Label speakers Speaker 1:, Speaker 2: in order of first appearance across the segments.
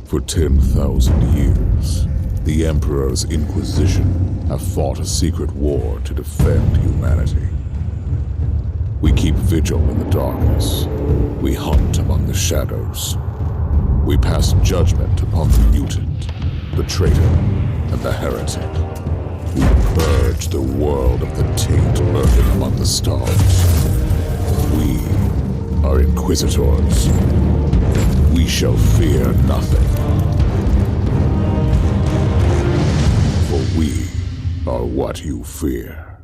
Speaker 1: For 10,000 years, the Emperor's Inquisition have fought a secret war to defend humanity. We keep vigil in the darkness. We hunt among the shadows. We pass judgment upon the mutant, the traitor, and the heretic. We purge the world of the taint lurking among the stars. We are Inquisitors. We shall fear nothing. For we are what you fear.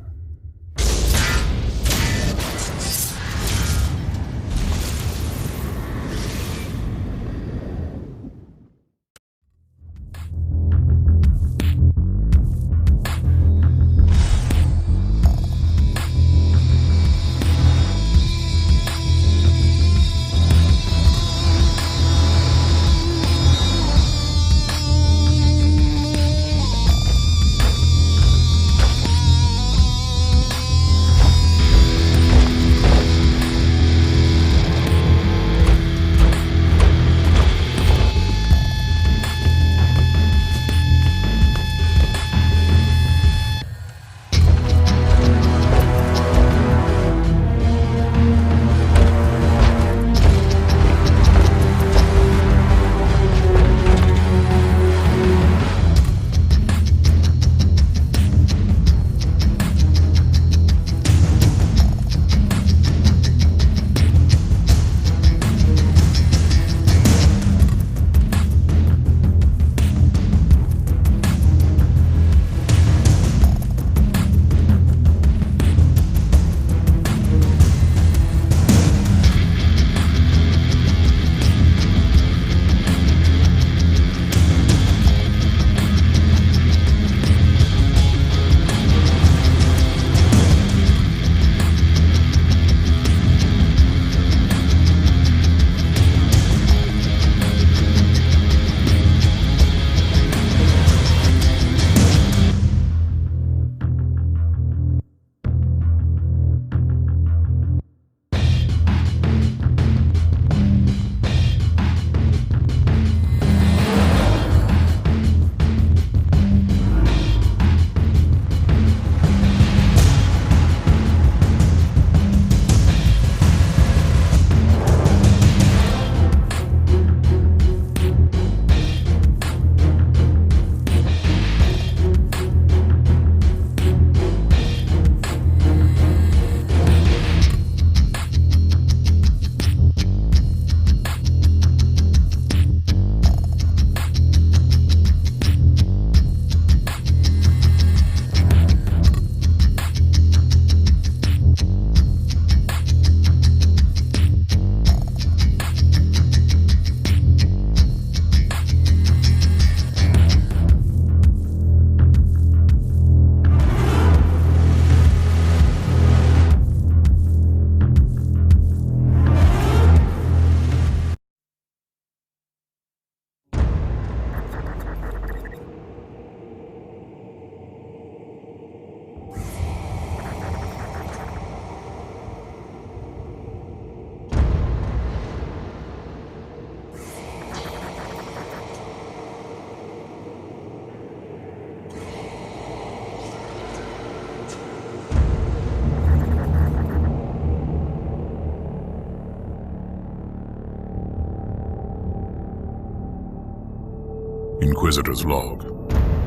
Speaker 1: Inquisitor's log.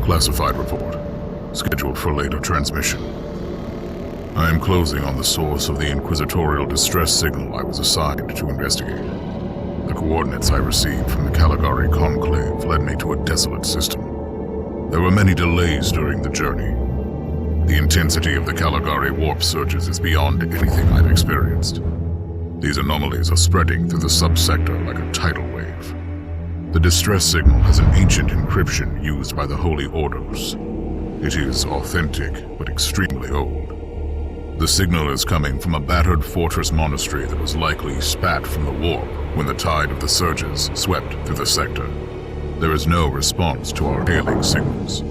Speaker 1: Classified report. Scheduled for later transmission. I am closing on the source of the inquisitorial distress signal I was assigned to investigate. The coordinates I received from the Caligari Conclave led me to a desolate system. There were many delays during the journey. The intensity of the Caligari warp surges is beyond anything I've experienced. These anomalies are spreading through the subsector like a tidal wave. The distress signal has an ancient encryption used by the Holy Orders. It is authentic, but extremely old. The signal is coming from a battered fortress monastery that was likely spat from the warp when the tide of the surges swept through the sector. There is no response to our hailing signals.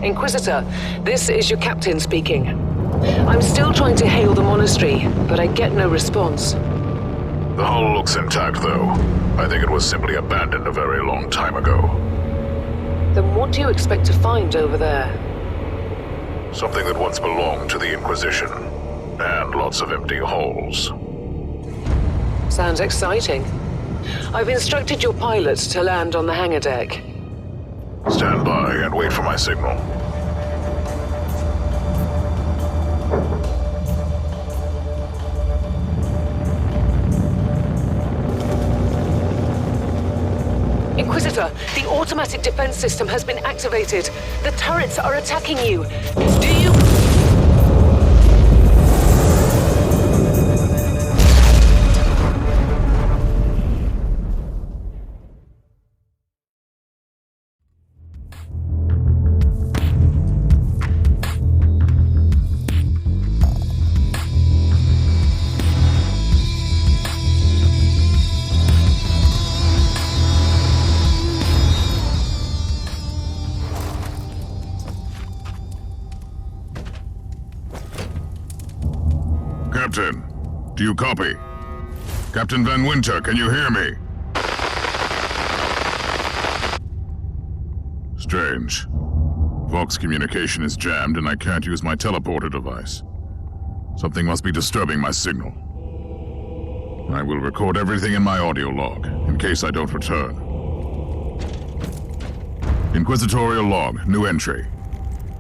Speaker 2: Inquisitor, this is your captain speaking. I'm still trying to hail the monastery, but I get no response.
Speaker 1: The hull looks intact, though. I think it was simply abandoned a very long time ago.
Speaker 2: Then what do you expect to find over there?
Speaker 1: Something that once belonged to the Inquisition. And lots of empty holes.
Speaker 2: Sounds exciting. I've instructed your pilots to land on the hangar deck.
Speaker 1: Stand by and wait for my signal.
Speaker 2: Inquisitor, the automatic defense system has been activated. The turrets are attacking you. Do you...
Speaker 1: Captain, do you copy? Captain Van Winter, can you hear me? Strange. Vox communication is jammed and I can't use my teleporter device. Something must be disturbing my signal. I will record everything in my audio log, in case I don't return. Inquisitorial log, new entry.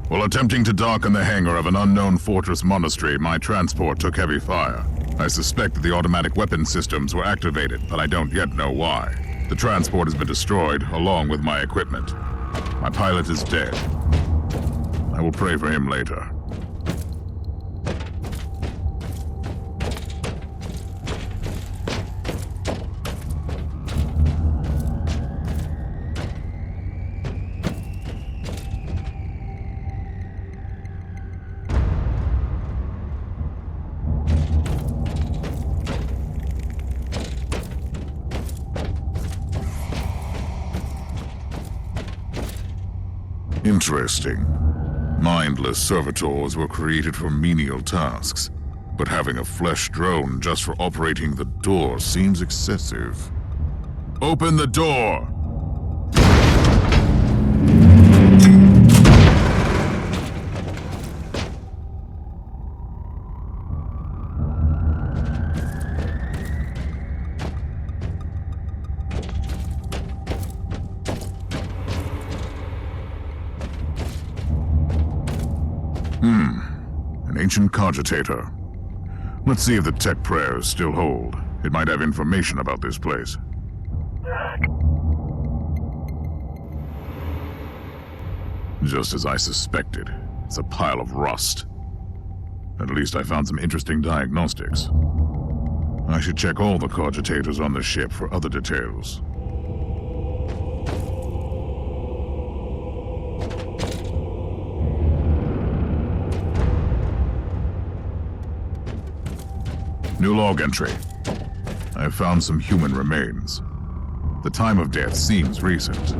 Speaker 1: While attempting to dock in the hangar of an unknown fortress monastery, my transport took heavy fire. I suspect that the automatic weapon systems were activated, but I don't yet know why. The transport has been destroyed, along with my equipment. My pilot is dead. I will pray for him later. Interesting. Mindless servitors were created for menial tasks, but having a flesh drone just for operating the door seems excessive. Open the door! An ancient cogitator. Let's see if the tech prayers still hold. It might have information about this place. Just as I suspected, it's a pile of rust. At least I found some interesting diagnostics. I should check all the cogitators on the ship for other details. New log entry. I have found some human remains. The time of death seems recent.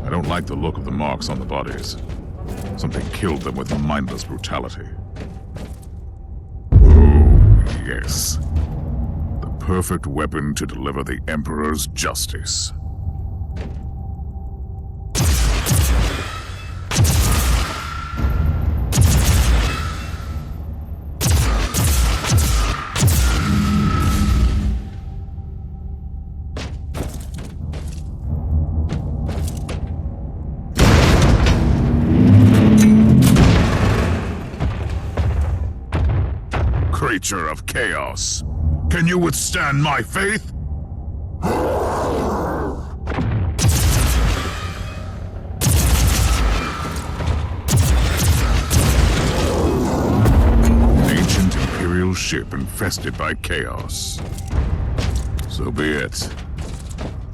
Speaker 1: I don't like the look of the marks on the bodies. Something killed them with mindless brutality. Oh, yes. The perfect weapon to deliver the Emperor's justice. Creature of chaos, can you withstand my faith? An ancient Imperial ship infested by chaos. So be it.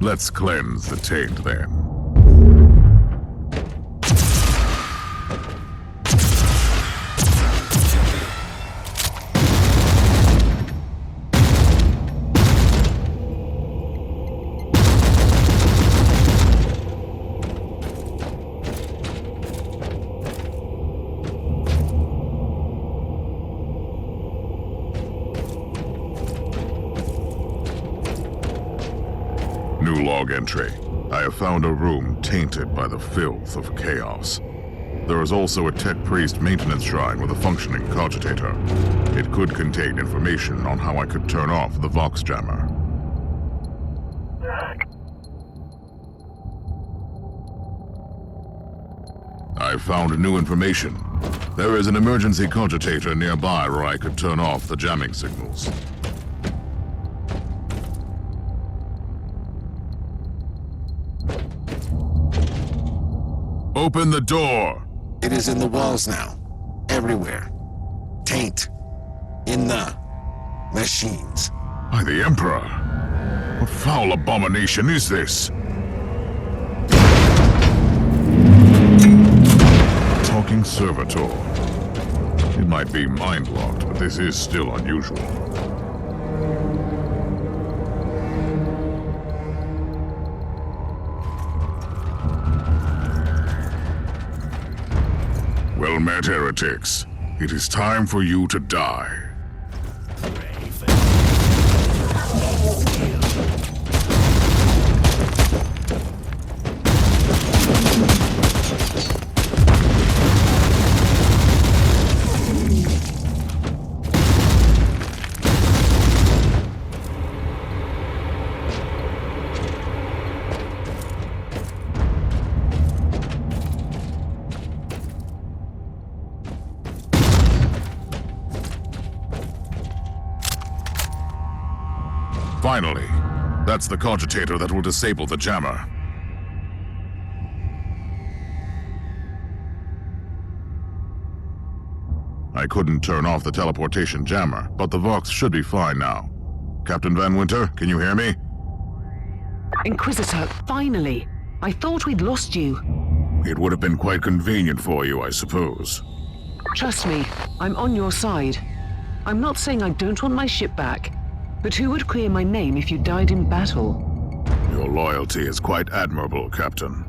Speaker 1: Let's cleanse the taint then. New log entry. I have found a room tainted by the filth of chaos. There is also a tech priest maintenance shrine with a functioning cogitator. It could contain information on how I could turn off the Vox jammer. I found new information. There is an emergency cogitator nearby where I could turn off the jamming signals. Open the door!
Speaker 3: It is in the walls now. Everywhere. Taint. In the machines.
Speaker 1: By the Emperor! What foul abomination is this? Talking servitor. It might be mind-locked, but this is still unusual. Well met, heretics. It is time for you to die. Finally, that's the cogitator that will disable the jammer. I couldn't turn off the teleportation jammer, but the Vox should be fine now. Captain Van Winter, can you hear me?
Speaker 2: Inquisitor, finally! I thought we'd lost you.
Speaker 1: It would have been quite convenient for you, I suppose.
Speaker 2: Trust me, I'm on your side. I'm not saying I don't want my ship back, but who would clear my name if you died in battle?
Speaker 1: Your loyalty is quite admirable, Captain.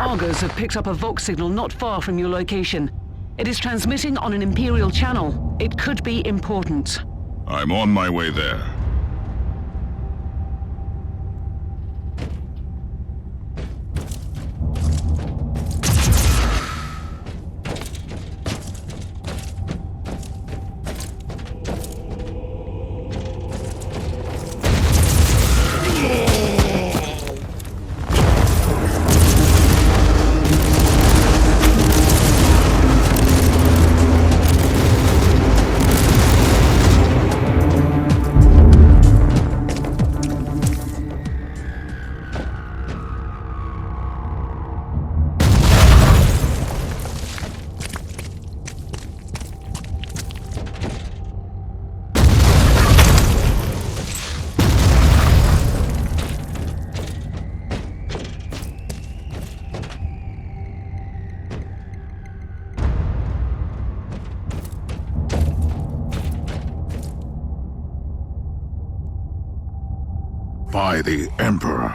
Speaker 2: Argos have picked up a Vox signal not far from your location. It is transmitting on an Imperial channel. It could be important.
Speaker 1: I'm on my way there. by the Emperor.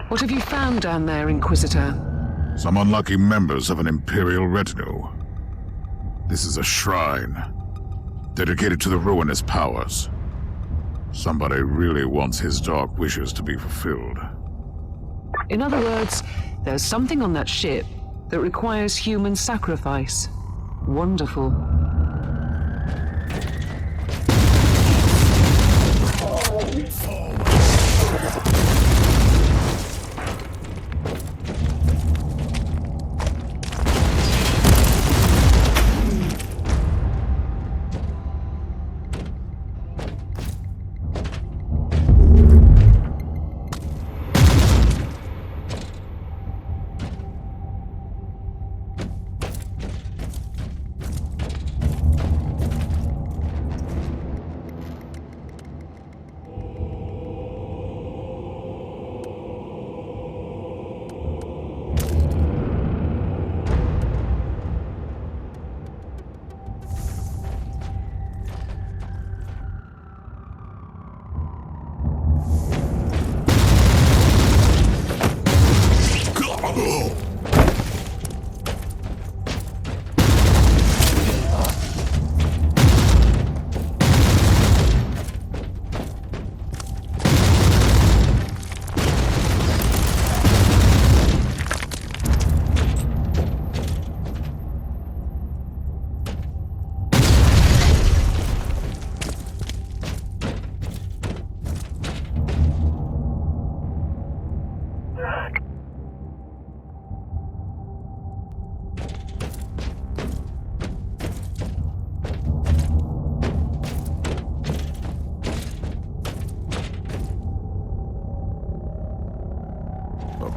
Speaker 2: What have you found down there, Inquisitor?
Speaker 1: Some unlucky members of an Imperial retinue. This is a shrine, dedicated to the ruinous powers. Somebody really wants his dark wishes to be fulfilled.
Speaker 2: In other words, there's something on that ship that requires human sacrifice. Wonderful.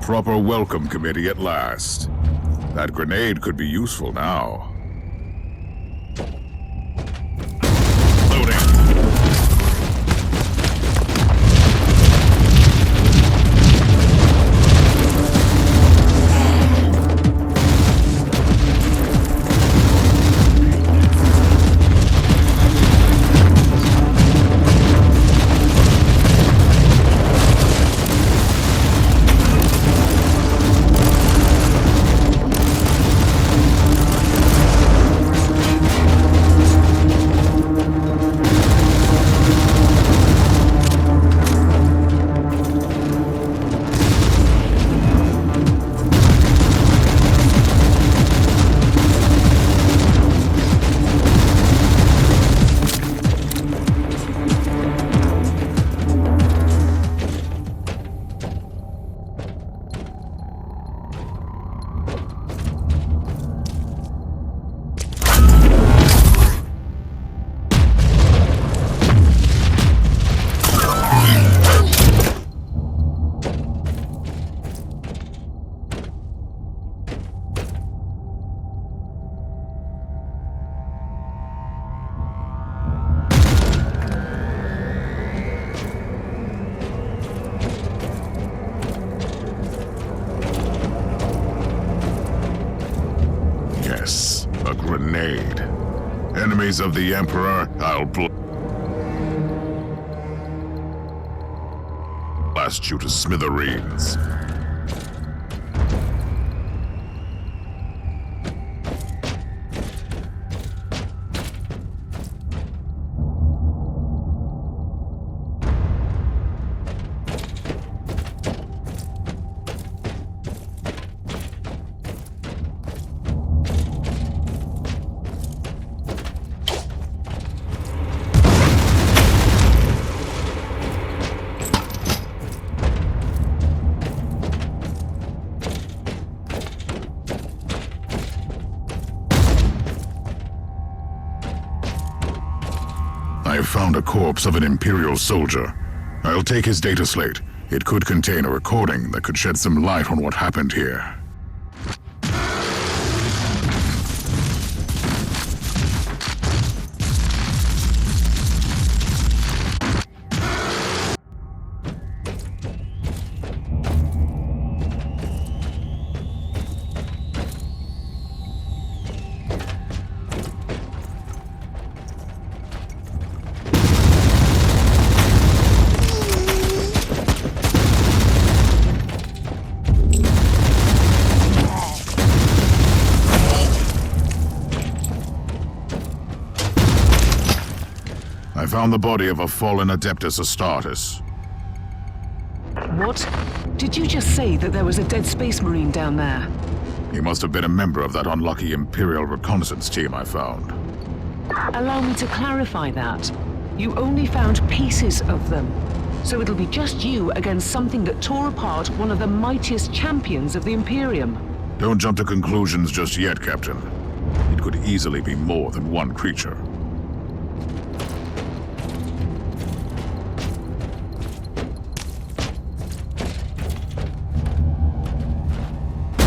Speaker 1: Proper welcome committee at last. That grenade could be useful now. Loading. Yes, a grenade. Enemies of the Emperor, I'll blast you to smithereens. I've found a corpse of an Imperial soldier. I'll take his data slate. It could contain a recording that could shed some light on what happened here. found the body of a fallen Adeptus Astartes.
Speaker 2: What? Did you just say that there was a dead space marine down there?
Speaker 1: He must have been a member of that unlucky Imperial reconnaissance team I found.
Speaker 2: Allow me to clarify that. You only found pieces of them. So it'll be just you against something that tore apart one of the mightiest champions of the Imperium.
Speaker 1: Don't jump to conclusions just yet, Captain. It could easily be more than one creature.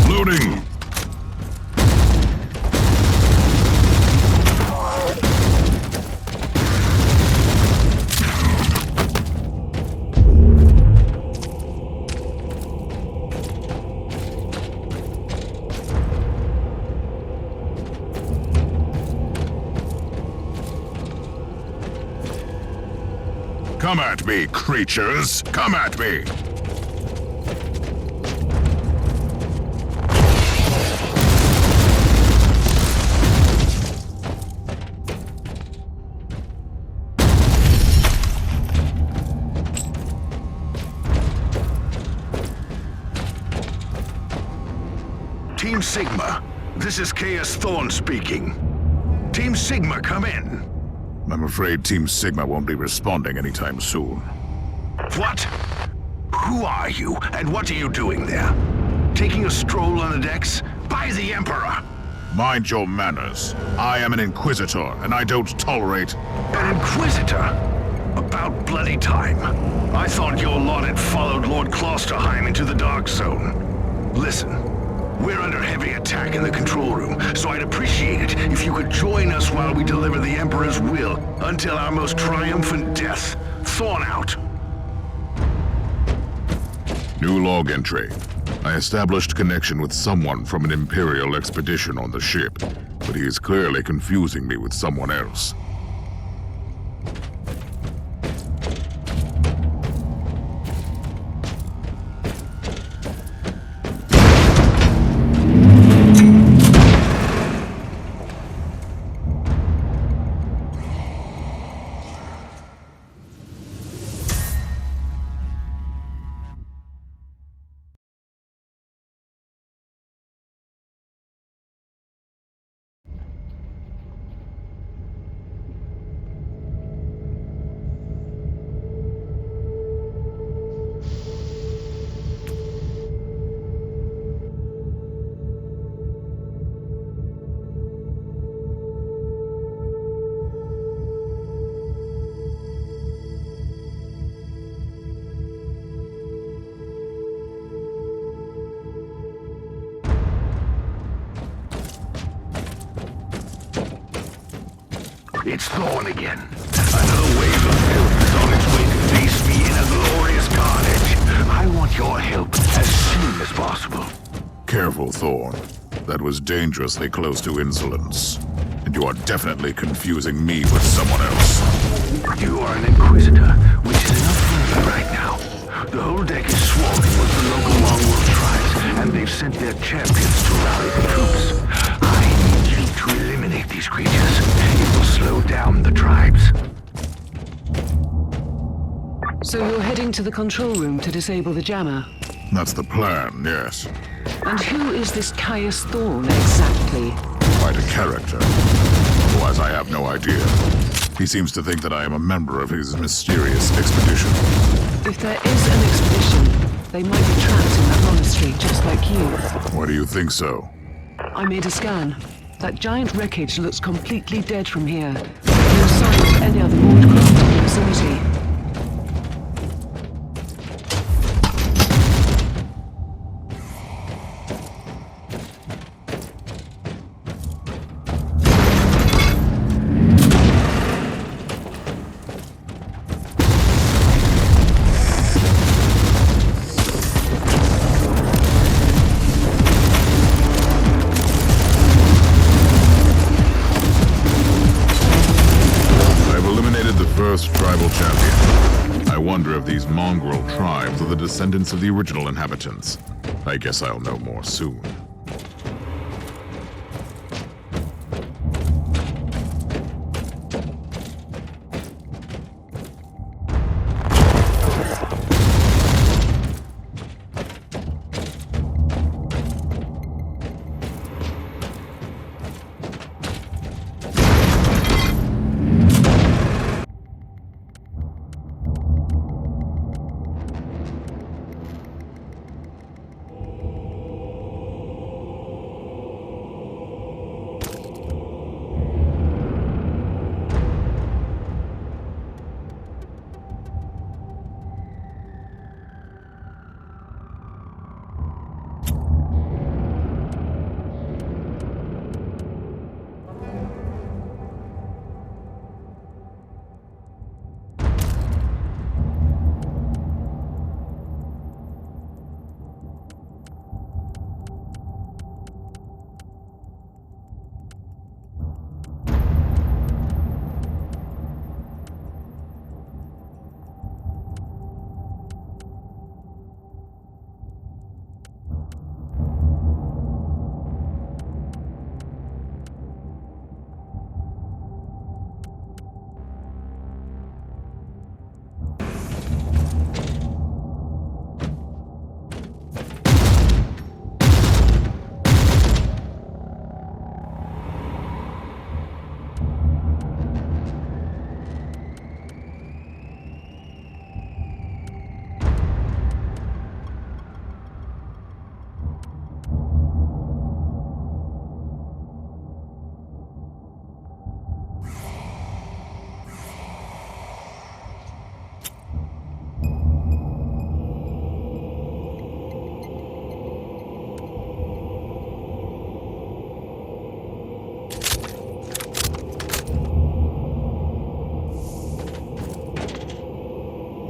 Speaker 1: Loading! Come at me, creatures! Come at me!
Speaker 4: Team Sigma, this is KS Thorn speaking. Team Sigma, come in.
Speaker 1: I'm afraid Team Sigma won't be responding anytime soon.
Speaker 4: What? Who are you, and what are you doing there? Taking a stroll on the decks? By the Emperor!
Speaker 1: Mind your manners. I am an Inquisitor, and I don't tolerate...
Speaker 4: An Inquisitor? About bloody time. I thought your lot had followed Lord Klosterheim into the Dark Zone. Listen, we're under heavy attack in the control room, so I'd appreciate it if you could join us while we deliver the Emperor's will until our most triumphant death. Thorn out.
Speaker 1: New log entry. I established connection with someone from an Imperial expedition on the ship, but he is clearly confusing me with someone else.
Speaker 4: It's Thorn again. Another wave of filth is on its way to face me in a glorious carnage. I want your help as soon as possible.
Speaker 1: Careful, Thorn. That was dangerously close to insolence. And you are definitely confusing me with someone else.
Speaker 4: You are an Inquisitor, which is enough for me right now. The whole deck is swarming with the local Mongol tribes, and they've sent their champions to rally the troops. I need you to eliminate these creatures. It will slow down the tribes.
Speaker 2: So you're heading to the control room to disable the jammer?
Speaker 1: That's the plan, yes.
Speaker 2: And who is this Caius Thorn exactly?
Speaker 1: Quite a character. Otherwise, I have no idea. He seems to think that I am a member of his mysterious expedition.
Speaker 2: If there is an expedition, they might be trapped in that monastery just like you.
Speaker 1: Why do you think so?
Speaker 2: I made a scan. That giant wreckage looks completely dead from here. No sign of any other boardcraft in the vicinity.
Speaker 1: Tribal champion. I wonder if these mongrel tribes are the descendants of the original inhabitants. I guess I'll know more soon.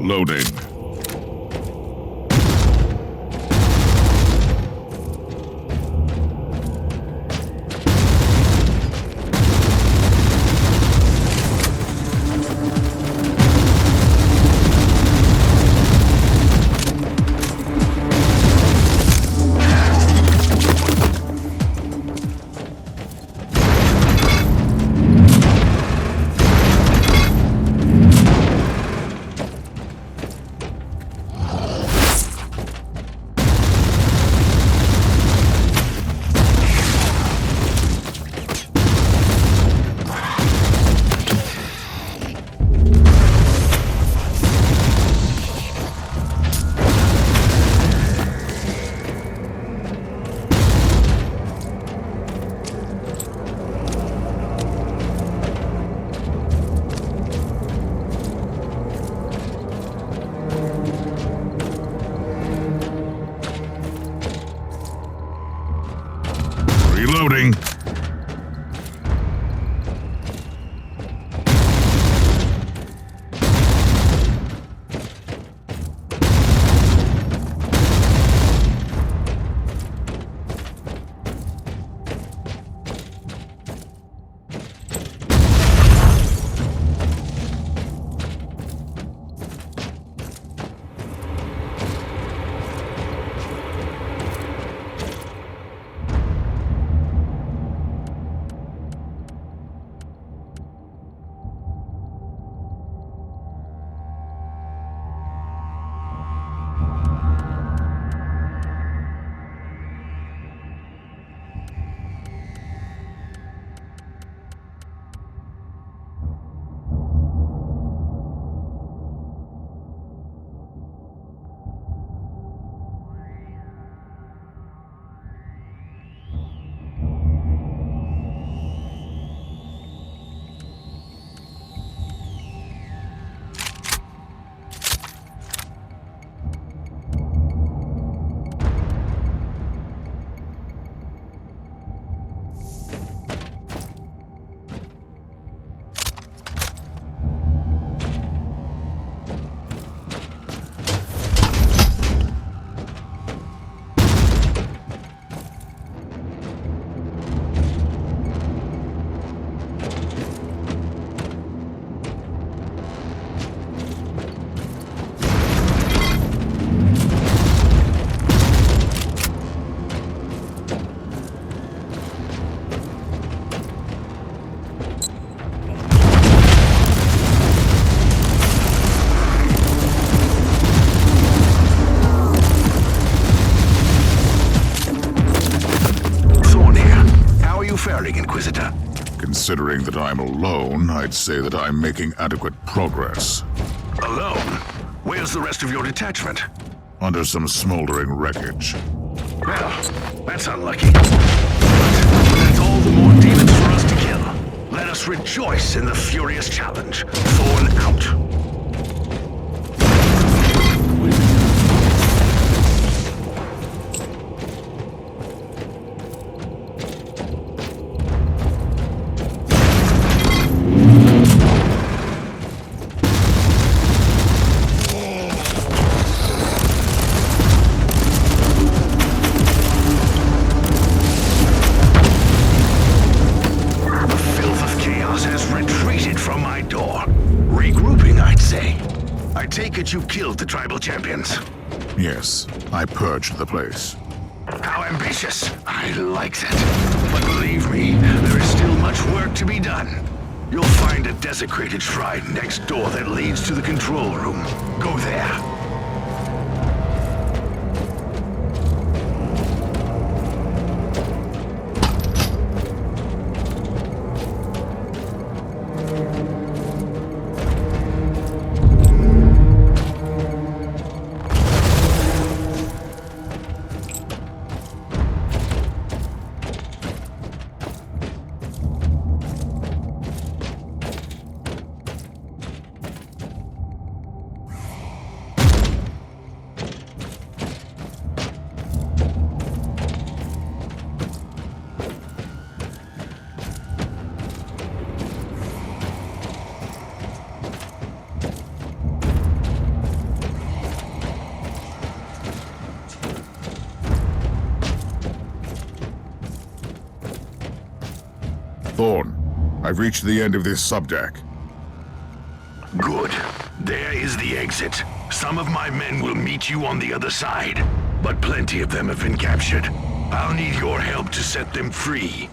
Speaker 1: Loading. Reloading.
Speaker 4: Inquisitor.
Speaker 1: Considering that I'm alone, I'd say that I'm making adequate progress.
Speaker 4: Alone? Where's the rest of your detachment?
Speaker 1: Under some smoldering wreckage.
Speaker 4: Well, that's unlucky. But that's all the more demons for us to kill. Let us rejoice in the furious challenge. Thorn out. You killed the tribal champions.
Speaker 1: Yes, I purged the place.
Speaker 4: How ambitious. I like that. But believe me, there is still much work to be done. You'll find a desecrated shrine next door that leads to the control room. Go there.
Speaker 1: Thorn, I've reached the end of this subdeck.
Speaker 4: Good. There is the exit. Some of my men will meet you on the other side, but plenty of them have been captured. I'll need your help to set them free.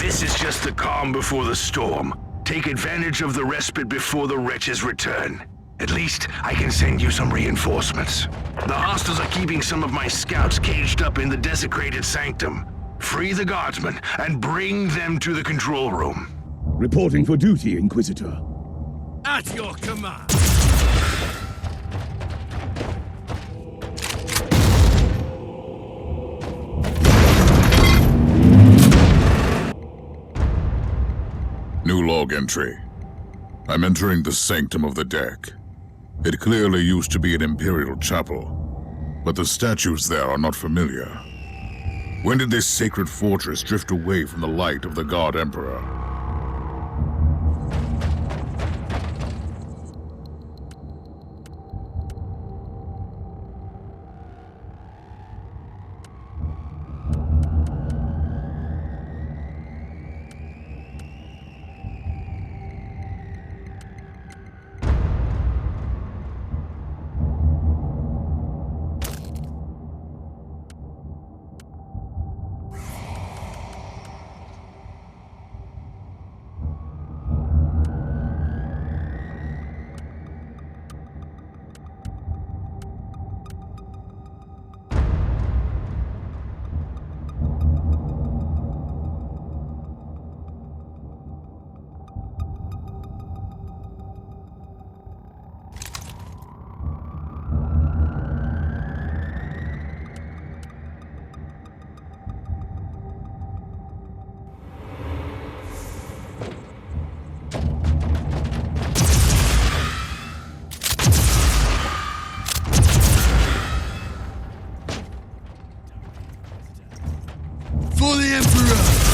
Speaker 4: This is just the calm before the storm. Take advantage of the respite before the wretches return. At least, I can send you some reinforcements. The hostiles are keeping some of my scouts caged up in the desecrated sanctum. Free the guardsmen and bring them to the control room.
Speaker 5: Reporting for duty, Inquisitor.
Speaker 6: At your command.
Speaker 1: New log entry. I'm entering the sanctum of the deck. It clearly used to be an imperial chapel, but the statues there are not familiar. When did this sacred fortress drift away from the light of the God Emperor?
Speaker 6: For the Emperor!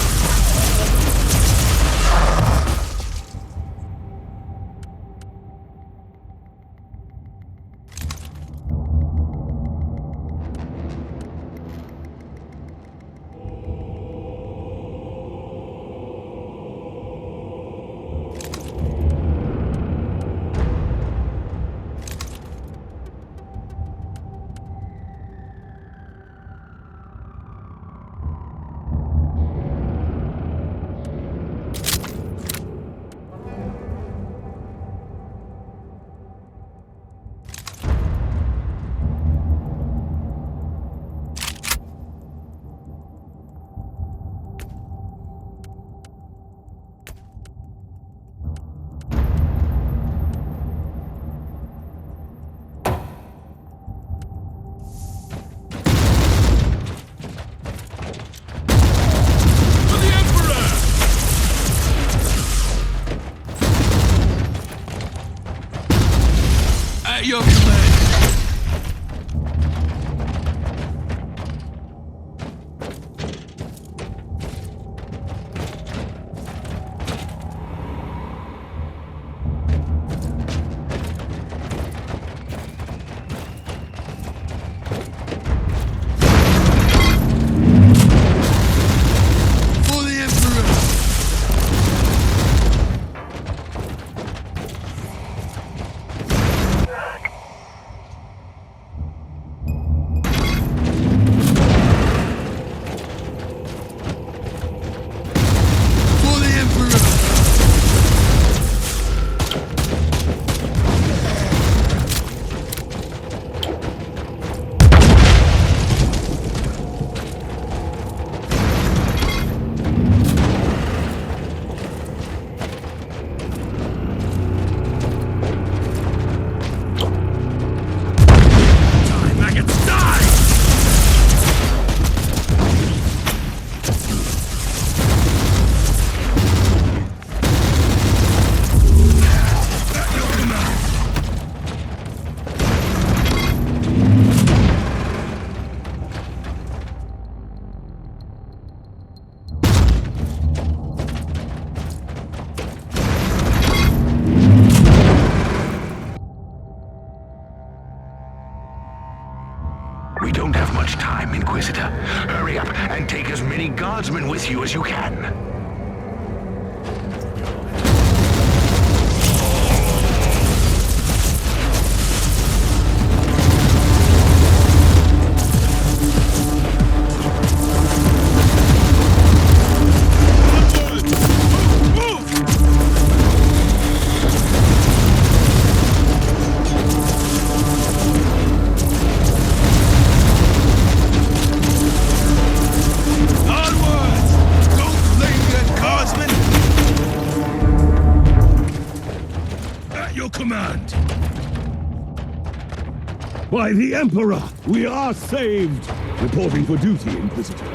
Speaker 6: At your command. For the Emperor.
Speaker 4: guardsmen with you as you can.
Speaker 5: Command! By the Emperor, we are saved! Reporting for duty, Inquisitor.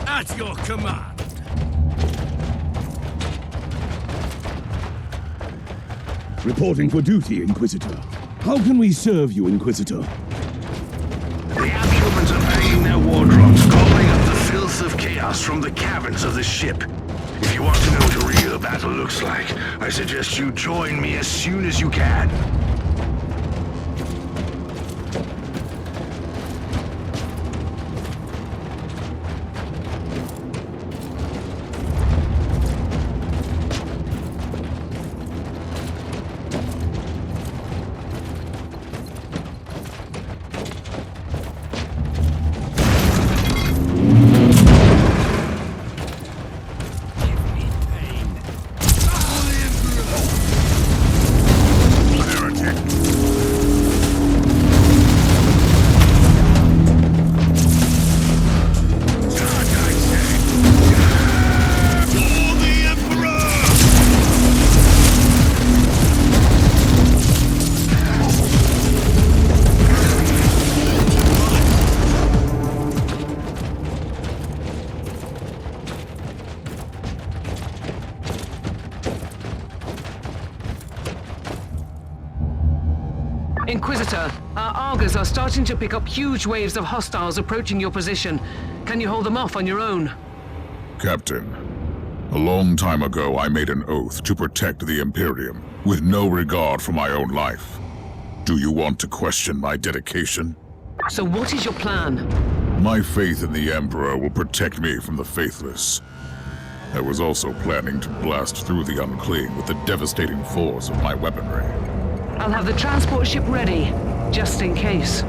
Speaker 6: At your command.
Speaker 5: Reporting for duty, Inquisitor. How can we serve you, Inquisitor?
Speaker 4: The Abhumans are banging their war drums, calling up the filth of chaos from the caverns of the ship. If you want to know what a real battle looks like, I suggest you join me as soon as you can.
Speaker 2: Inquisitor, our Argers are starting to pick up huge waves of hostiles approaching your position. Can you hold them off on your own?
Speaker 1: Captain, a long time ago I made an oath to protect the Imperium, with no regard for my own life. Do you want to question my dedication?
Speaker 2: So what is your plan?
Speaker 1: My faith in the Emperor will protect me from the faithless. I was also planning to blast through the unclean with the devastating force of my weaponry.
Speaker 2: I'll have the transport ship ready, just in case.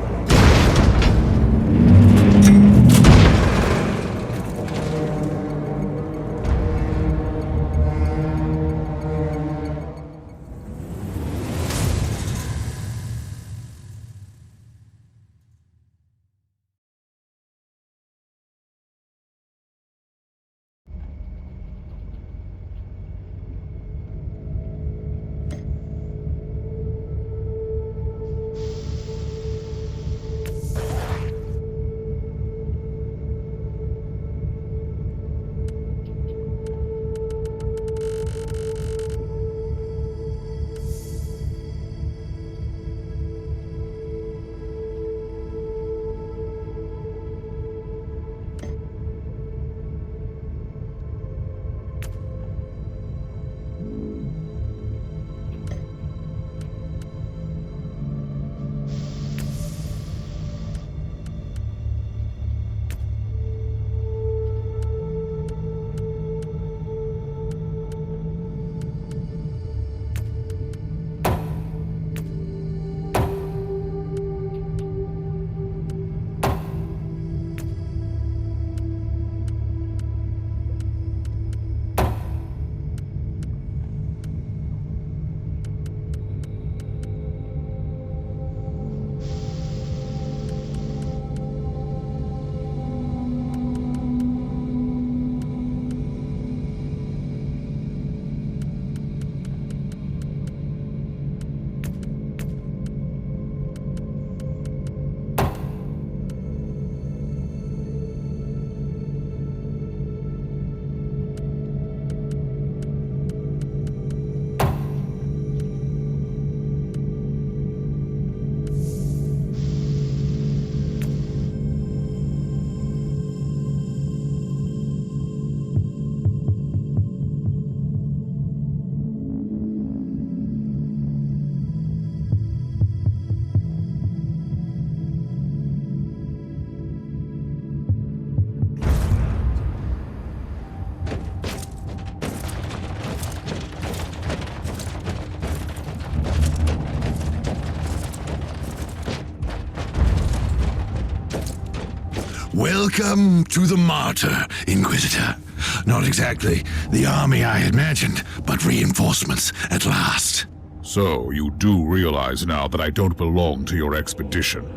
Speaker 4: Welcome to the Martyr, Inquisitor. Not exactly the army I imagined, but reinforcements at last.
Speaker 1: So, you do realize now that I don't belong to your expedition.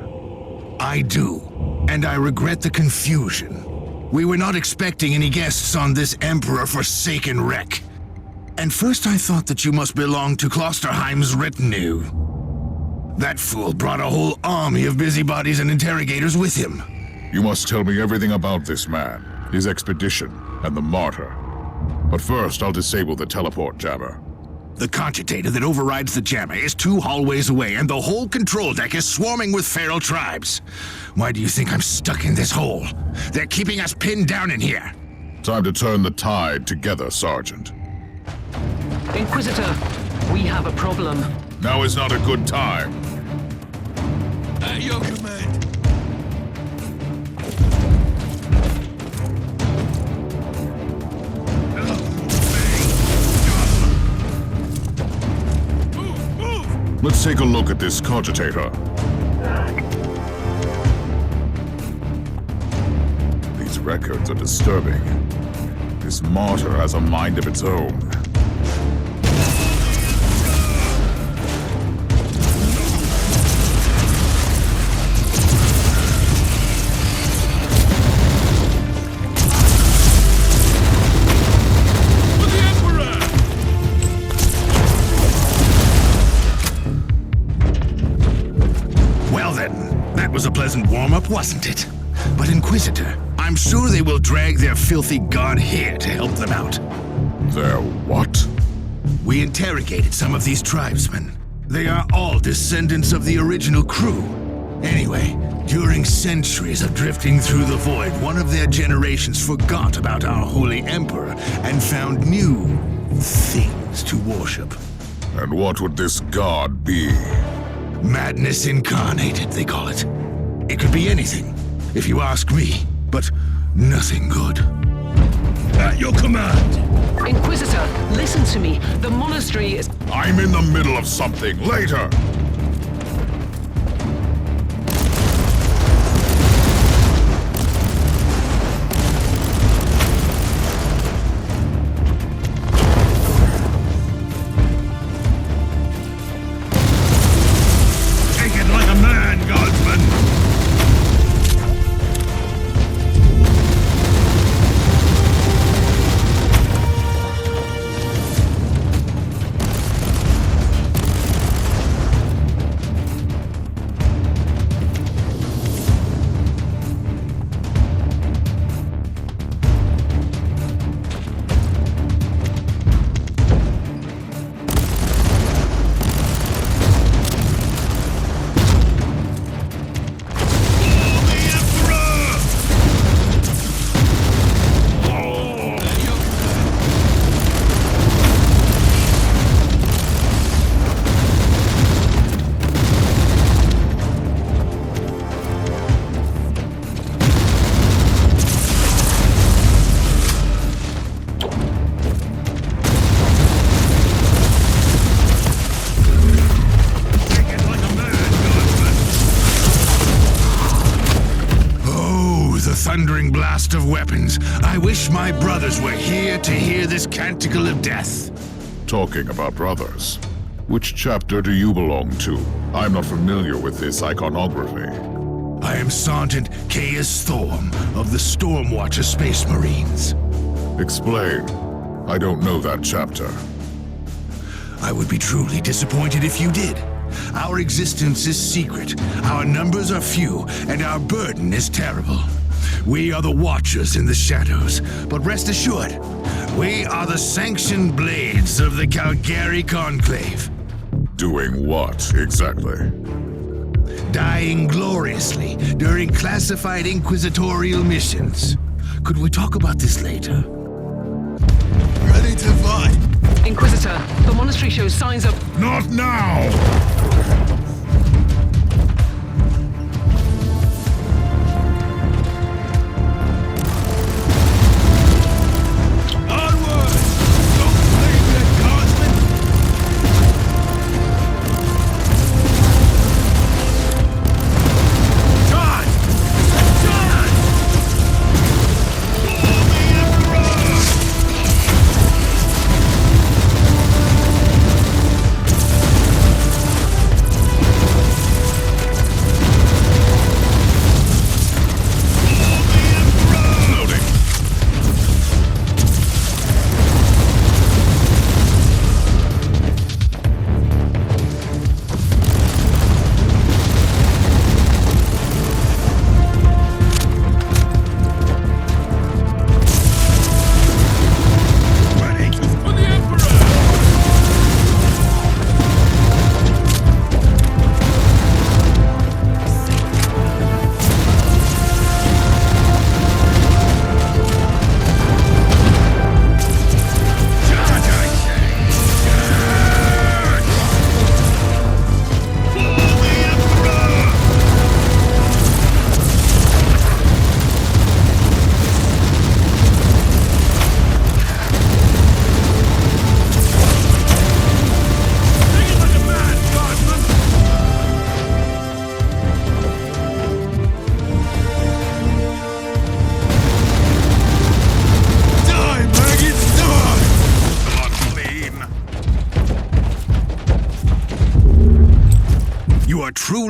Speaker 4: I do, and I regret the confusion. We were not expecting any guests on this Emperor-forsaken wreck. And first I thought that you must belong to Klosterheim's retinue. That fool brought a whole army of busybodies and interrogators with him.
Speaker 1: You must tell me everything about this man, his expedition, and the Martyr. But first, I'll disable the teleport jammer.
Speaker 4: The cogitator that overrides the jammer is 2 hallways away, and the whole control deck is swarming with feral tribes. Why do you think I'm stuck in this hole? They're keeping us pinned down in here.
Speaker 1: Time to turn the tide together, Sergeant.
Speaker 2: Inquisitor, we have a problem.
Speaker 1: Now is not a good time.
Speaker 6: At your command.
Speaker 1: Let's take a look at this cogitator. These records are disturbing. This Martyr has a mind of its own.
Speaker 4: Pleasant warm-up, wasn't it? But Inquisitor, I'm sure they will drag their filthy god here to help them out.
Speaker 1: Their what?
Speaker 4: We interrogated some of these tribesmen. They are all descendants of the original crew. Anyway, during centuries of drifting through the void, one of their generations forgot about our holy emperor and found new things to worship.
Speaker 1: And what would this god be?
Speaker 4: Madness incarnated, they call it. It could be anything, if you ask me, but nothing good.
Speaker 5: At your command!
Speaker 2: Inquisitor, listen to me. The monastery is...
Speaker 1: I'm in the middle of something. Later!
Speaker 5: Take it like a man, Guardsman!
Speaker 4: Thundering blast of weapons. I wish my brothers were here to hear this canticle of death.
Speaker 1: Talking about brothers, which chapter do you belong to? I'm not familiar with this iconography.
Speaker 4: I am Sergeant Caius Thorn of the Stormwatcher Space Marines.
Speaker 1: Explain. I don't know that chapter.
Speaker 4: I would be truly disappointed if you did. Our existence is secret, our numbers are few, and our burden is terrible. We are the Watchers in the shadows, but rest assured, we are the sanctioned blades of the Calgary Conclave.
Speaker 1: Doing what, exactly?
Speaker 4: Dying gloriously during classified inquisitorial missions. Could we talk about this later?
Speaker 6: Ready to fight.
Speaker 2: Inquisitor, the monastery shows signs of...
Speaker 1: Not now!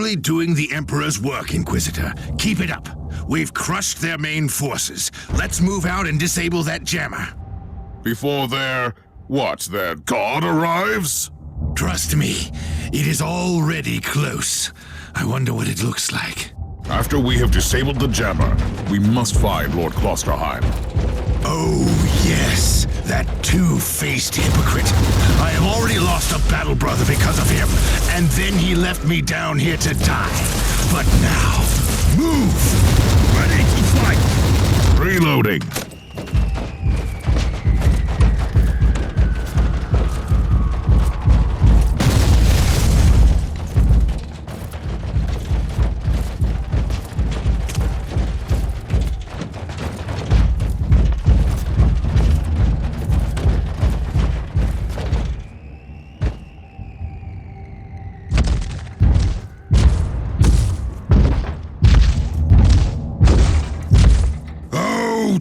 Speaker 4: truly doing the Emperor's work, Inquisitor. Keep it up. We've crushed their main forces. Let's move out and disable that jammer.
Speaker 1: Before their god arrives?
Speaker 4: Trust me, it is already close. I wonder what it looks like.
Speaker 1: After we have disabled the jammer, we must find Lord Klosterheim.
Speaker 4: Oh, yes, that two-faced hypocrite. I have already lost a battle brother because of him, and then he left me down here to die. But now, move! Ready to fight!
Speaker 1: Reloading.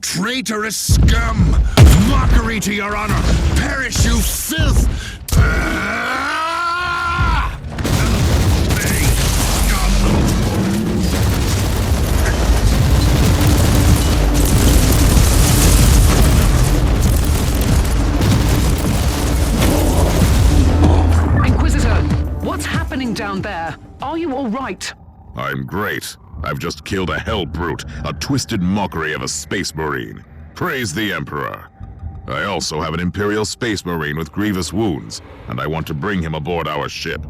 Speaker 4: Traitorous scum! Mockery to your honor! Perish, you filth!
Speaker 2: Inquisitor, what's happening down there? Are you all right?
Speaker 1: I'm great. I've just killed a hell brute, a twisted mockery of a space marine. Praise the Emperor. I also have an Imperial space marine with grievous wounds, and I want to bring him aboard our ship.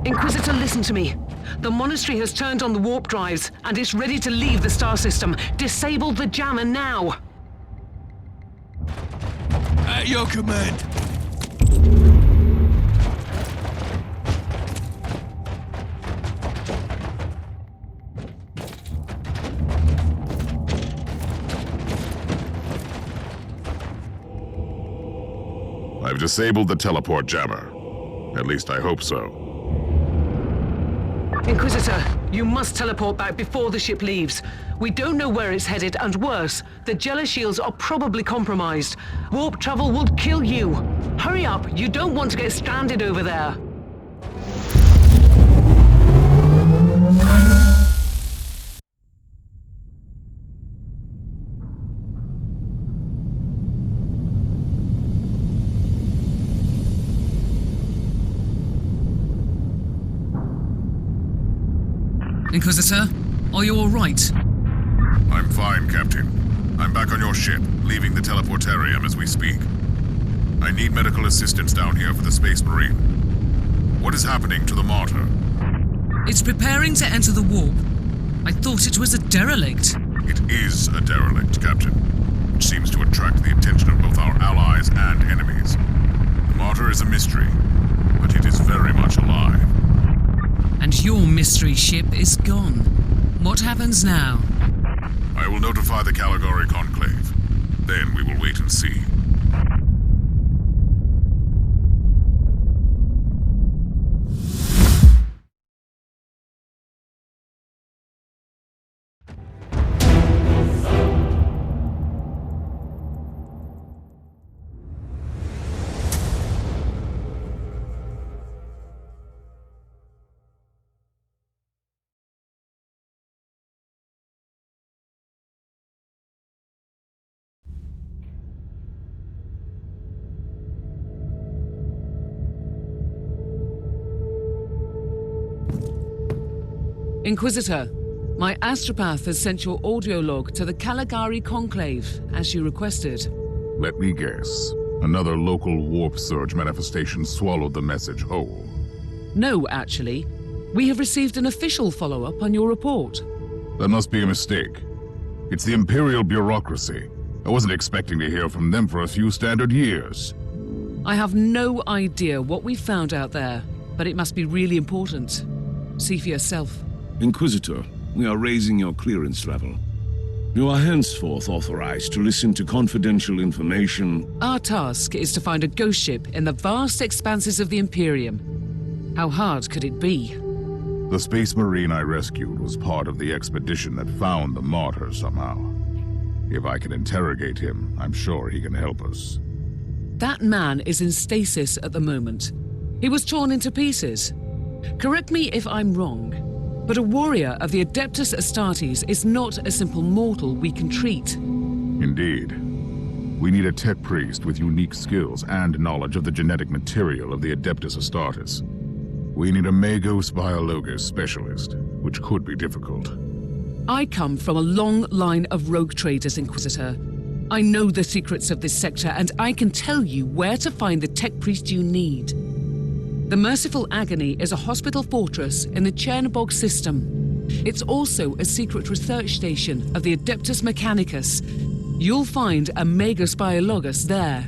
Speaker 2: Inquisitor, listen to me. The monastery has turned on the warp drives, and it's ready to leave the star system. Disable the jammer now!
Speaker 6: At your command.
Speaker 1: I've disabled the teleport jammer. At least I hope so.
Speaker 2: Inquisitor, you must teleport back before the ship leaves. We don't know where it's headed, and worse, the Jella shields are probably compromised. Warp travel will kill you. Hurry up, you don't want to get stranded over there.
Speaker 7: Inquisitor, are you all right?
Speaker 1: I'm fine, Captain. I'm back on your ship, leaving the teleportarium as we speak. I need medical assistance down here for the Space Marine. What is happening to the Martyr?
Speaker 7: It's preparing to enter the warp. I thought it was a derelict.
Speaker 1: It is a derelict, Captain, which seems to attract the attention of both our allies and enemies. The Martyr is a mystery, but it is very much alive.
Speaker 7: And your mystery ship is gone. What happens now?
Speaker 1: I will notify the Caligari Conclave. Then we will wait and see.
Speaker 2: Inquisitor, my astropath has sent your audio log to the Caligari Conclave, as you requested.
Speaker 1: Let me guess. Another local warp surge manifestation swallowed the message whole.
Speaker 2: No, actually. We have received an official follow-up on your report.
Speaker 1: That must be a mistake. It's the Imperial bureaucracy. I wasn't expecting to hear from them for a few standard years.
Speaker 2: I have no idea what we found out there, but it must be really important. See for yourself.
Speaker 5: Inquisitor, we are raising your clearance level. You are henceforth authorized to listen to confidential information.
Speaker 2: Our task is to find a ghost ship in the vast expanses of the Imperium. How hard could it be?
Speaker 1: The Space Marine I rescued was part of the expedition that found the Martyr somehow. If I can interrogate him, I'm sure he can help us.
Speaker 2: That man is in stasis at the moment. He was torn into pieces. Correct me if I'm wrong, But a warrior of the Adeptus Astartes is not a simple mortal we can treat.
Speaker 1: Indeed. We need a tech priest with unique skills and knowledge of the genetic material of the Adeptus Astartes. We need a Magos Biologos specialist, which could be difficult.
Speaker 2: I come from a long line of rogue traders, Inquisitor. I know the secrets of this sector, and I can tell you where to find the tech priest you need. The Merciful Agony is a hospital fortress in the Chernobog system. It's also a secret research station of the Adeptus Mechanicus. You'll find a Magos Biologos there.